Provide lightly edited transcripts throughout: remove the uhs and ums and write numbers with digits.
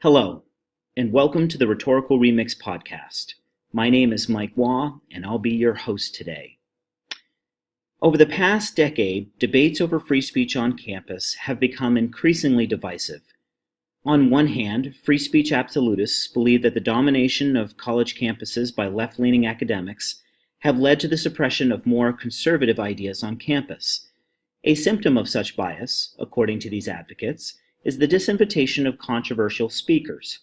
Hello, and welcome to the Rhetorical Remix podcast. My name is Mike Waugh, and I'll be your host today. Over the past decade, debates over free speech on campus have become increasingly divisive. On one hand, free speech absolutists believe that the domination of college campuses by left-leaning academics have led to the suppression of more conservative ideas on campus. A symptom of such bias, according to these advocates, is the disinvitation of controversial speakers.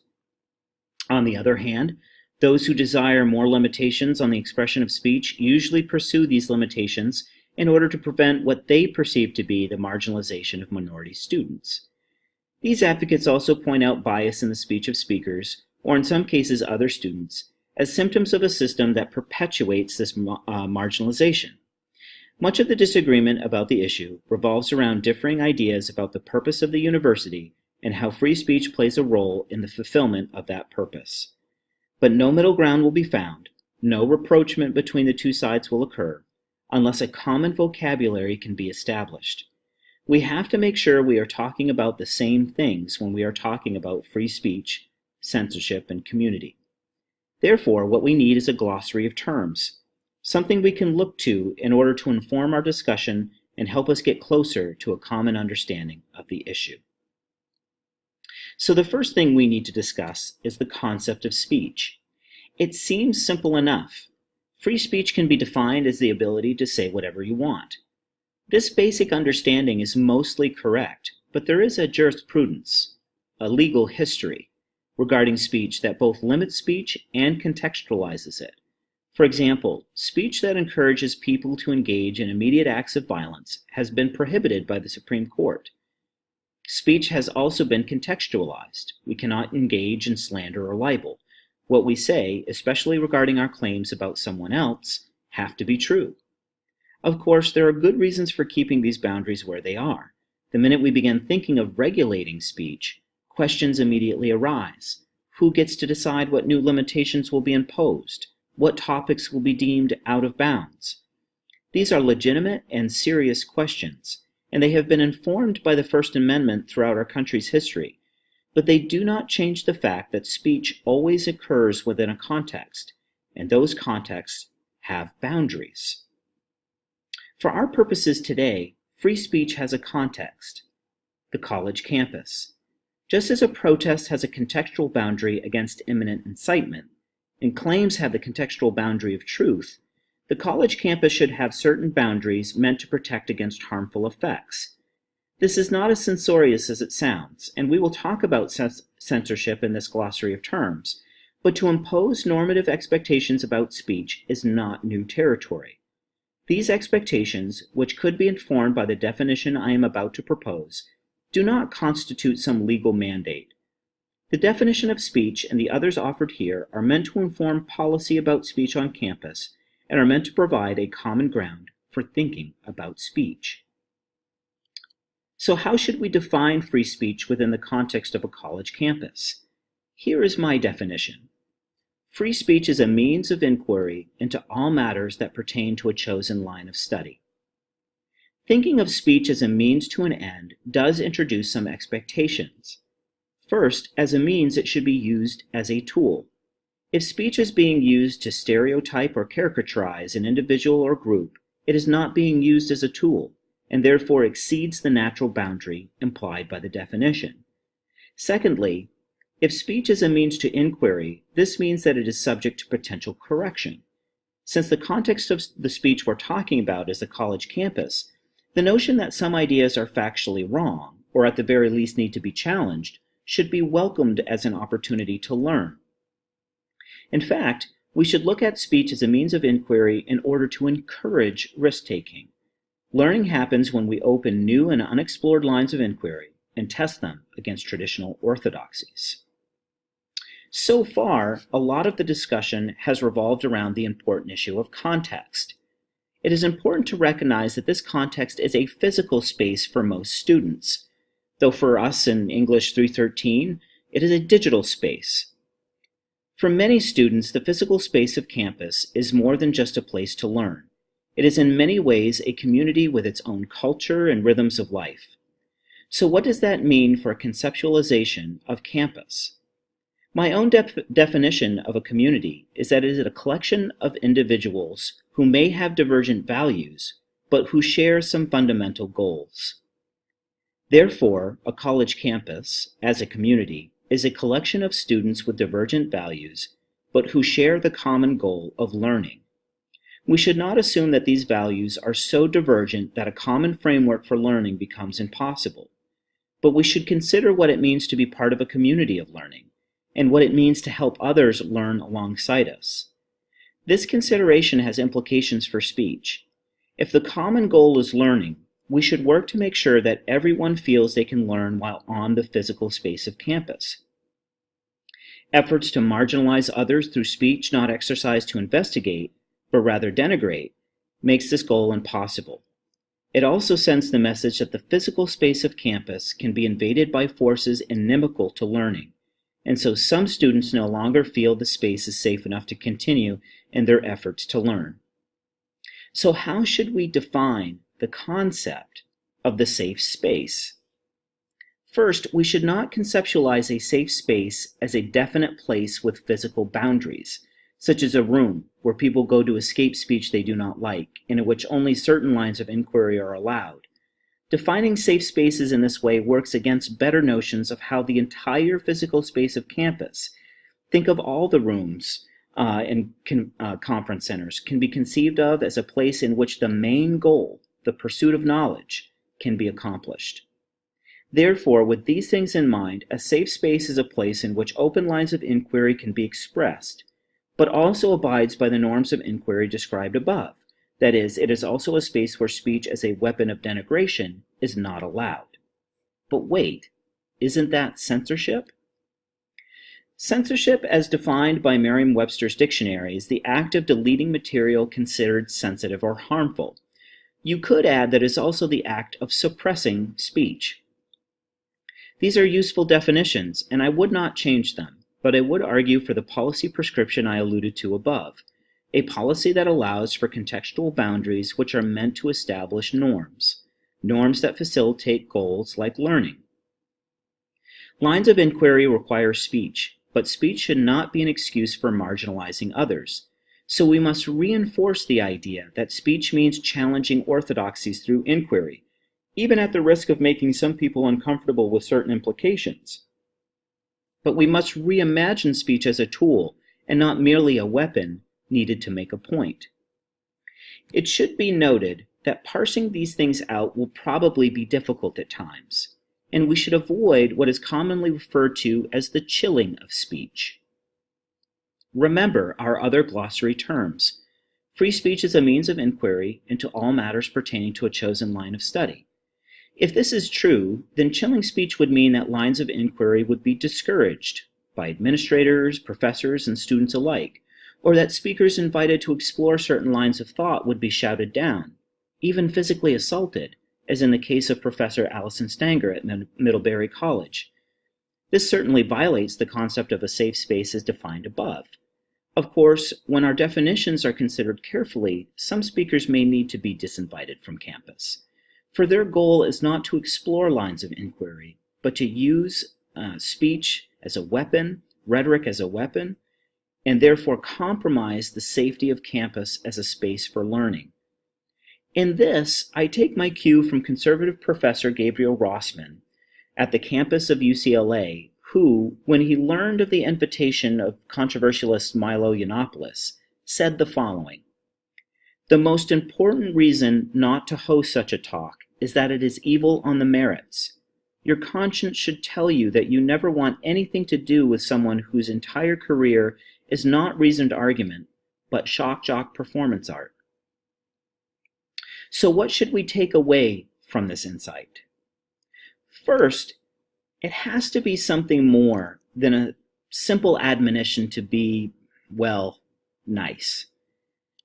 On the other hand, those who desire more limitations on the expression of speech usually pursue these limitations in order to prevent what they perceive to be the marginalization of minority students. These advocates also point out bias in the speech of speakers, or in some cases other students, as symptoms of a system that perpetuates this marginalization. Much of the disagreement about the issue revolves around differing ideas about the purpose of the university and how free speech plays a role in the fulfillment of that purpose. But no middle ground will be found, no rapprochement between the two sides will occur, unless a common vocabulary can be established. We have to make sure we are talking about the same things when we are talking about free speech, censorship, and community. Therefore, what we need is a glossary of terms, something we can look to in order to inform our discussion and help us get closer to a common understanding of the issue. So the first thing we need to discuss is the concept of speech. It seems simple enough. Free speech can be defined as the ability to say whatever you want. This basic understanding is mostly correct, but there is a jurisprudence, a legal history, regarding speech that both limits speech and contextualizes it. For example, speech that encourages people to engage in immediate acts of violence has been prohibited by the Supreme Court. Speech has also been contextualized. We cannot engage in slander or libel. What we say, especially regarding our claims about someone else, have to be true. Of course, there are good reasons for keeping these boundaries where they are. The minute we begin thinking of regulating speech, questions immediately arise. Who gets to decide what new limitations will be imposed? What topics will be deemed out of bounds? These are legitimate and serious questions, and they have been informed by the First Amendment throughout our country's history, but they do not change the fact that speech always occurs within a context, and those contexts have boundaries. For our purposes today, free speech has a context, the college campus. Just as a protest has a contextual boundary against imminent incitement, and claims have the contextual boundary of truth, the college campus should have certain boundaries meant to protect against harmful effects. This is not as censorious as it sounds, and we will talk about censorship in this glossary of terms, but to impose normative expectations about speech is not new territory. These expectations, which could be informed by the definition I am about to propose, do not constitute some legal mandate. The definition of speech and the others offered here are meant to inform policy about speech on campus and are meant to provide a common ground for thinking about speech. So how should we define free speech within the context of a college campus? Here is my definition. Free speech is a means of inquiry into all matters that pertain to a chosen line of study. Thinking of speech as a means to an end does introduce some expectations. First, as a means, it should be used as a tool. If speech is being used to stereotype or caricaturize an individual or group, it is not being used as a tool, and therefore exceeds the natural boundary implied by the definition. Secondly, if speech is a means to inquiry, this means that it is subject to potential correction. Since the context of the speech we're talking about is the college campus, the notion that some ideas are factually wrong, or at the very least need to be challenged, should be welcomed as an opportunity to learn. In fact, we should look at speech as a means of inquiry in order to encourage risk-taking. Learning happens when we open new and unexplored lines of inquiry and test them against traditional orthodoxies. So far, a lot of the discussion has revolved around the important issue of context. It is important to recognize that this context is a physical space for most students, though for us in English 313, it is a digital space. For many students, the physical space of campus is more than just a place to learn. It is in many ways a community with its own culture and rhythms of life. So what does that mean for a conceptualization of campus? My own definition of a community is that it is a collection of individuals who may have divergent values, but who share some fundamental goals. Therefore, a college campus, as a community, is a collection of students with divergent values, but who share the common goal of learning. We should not assume that these values are so divergent that a common framework for learning becomes impossible, but we should consider what it means to be part of a community of learning, and what it means to help others learn alongside us. This consideration has implications for speech. If the common goal is learning, we should work to make sure that everyone feels they can learn while on the physical space of campus. Efforts to marginalize others through speech not exercised to investigate, but rather denigrate, makes this goal impossible. It also sends the message that the physical space of campus can be invaded by forces inimical to learning, and so some students no longer feel the space is safe enough to continue in their efforts to learn. So how should we define the concept of the safe space? First, we should not conceptualize a safe space as a definite place with physical boundaries, such as a room where people go to escape speech they do not like, and in which only certain lines of inquiry are allowed. Defining safe spaces in this way works against better notions of how the entire physical space of campus, think of all the rooms and conference centers, can be conceived of as a place in which the main goal, the pursuit of knowledge, can be accomplished. Therefore, with these things in mind, a safe space is a place in which open lines of inquiry can be expressed, but also abides by the norms of inquiry described above. That is, it is also a space where speech as a weapon of denigration is not allowed. But wait, isn't that censorship? Censorship, as defined by Merriam-Webster's dictionary, is the act of deleting material considered sensitive or harmful. You could add that it is also the act of suppressing speech. These are useful definitions, and I would not change them, but I would argue for the policy prescription I alluded to above, a policy that allows for contextual boundaries which are meant to establish norms that facilitate goals like learning. Lines of inquiry require speech, but speech should not be an excuse for marginalizing others. So we must reinforce the idea that speech means challenging orthodoxies through inquiry, even at the risk of making some people uncomfortable with certain implications. But we must reimagine speech as a tool and not merely a weapon needed to make a point. It should be noted that parsing these things out will probably be difficult at times, and we should avoid what is commonly referred to as the chilling of speech. Remember our other glossary terms. Free speech is a means of inquiry into all matters pertaining to a chosen line of study. If this is true, then chilling speech would mean that lines of inquiry would be discouraged by administrators, professors, and students alike, or that speakers invited to explore certain lines of thought would be shouted down, even physically assaulted, as in the case of Professor Allison Stanger at Middlebury College. This certainly violates the concept of a safe space as defined above. Of course, when our definitions are considered carefully, some speakers may need to be disinvited from campus, for their goal is not to explore lines of inquiry, but to use speech as a weapon, rhetoric as a weapon, and therefore compromise the safety of campus as a space for learning. In this, I take my cue from conservative professor Gabriel Rossman at the campus of UCLA, who, when he learned of the invitation of controversialist Milo Yiannopoulos, said the following: "The most important reason not to host such a talk is that it is evil on the merits. Your conscience should tell you that you never want anything to do with someone whose entire career is not reasoned argument, but shock jock performance art." So what should we take away from this insight? First, it has to be something more than a simple admonition to be, well, nice.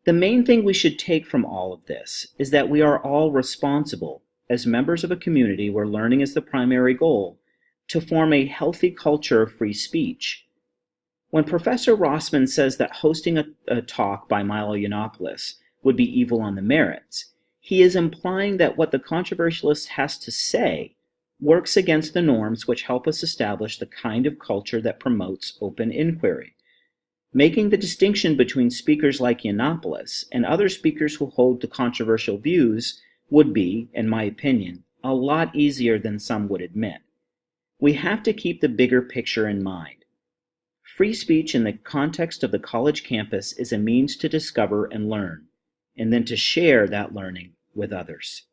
The main thing we should take from all of this is that we are all responsible, as members of a community where learning is the primary goal, to form a healthy culture of free speech. When Professor Rossman says that hosting a talk by Milo Yiannopoulos would be evil on the merits, he is implying that what the controversialist has to say works against the norms which help us establish the kind of culture that promotes open inquiry. Making the distinction between speakers like Yiannopoulos and other speakers who hold to controversial views would be, in my opinion, a lot easier than some would admit. We have to keep the bigger picture in mind. Free speech in the context of the college campus is a means to discover and learn, and then to share that learning with others.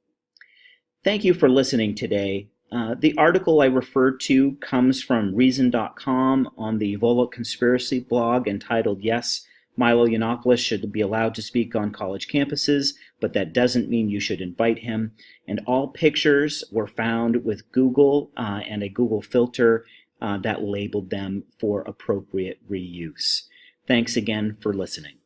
Thank you for listening today. The article I referred to comes from Reason.com on the Volokh Conspiracy blog entitled, "Yes, Milo Yiannopoulos should be allowed to speak on college campuses, but that doesn't mean you should invite him." And all pictures were found with Google and a Google filter that labeled them for appropriate reuse. Thanks again for listening.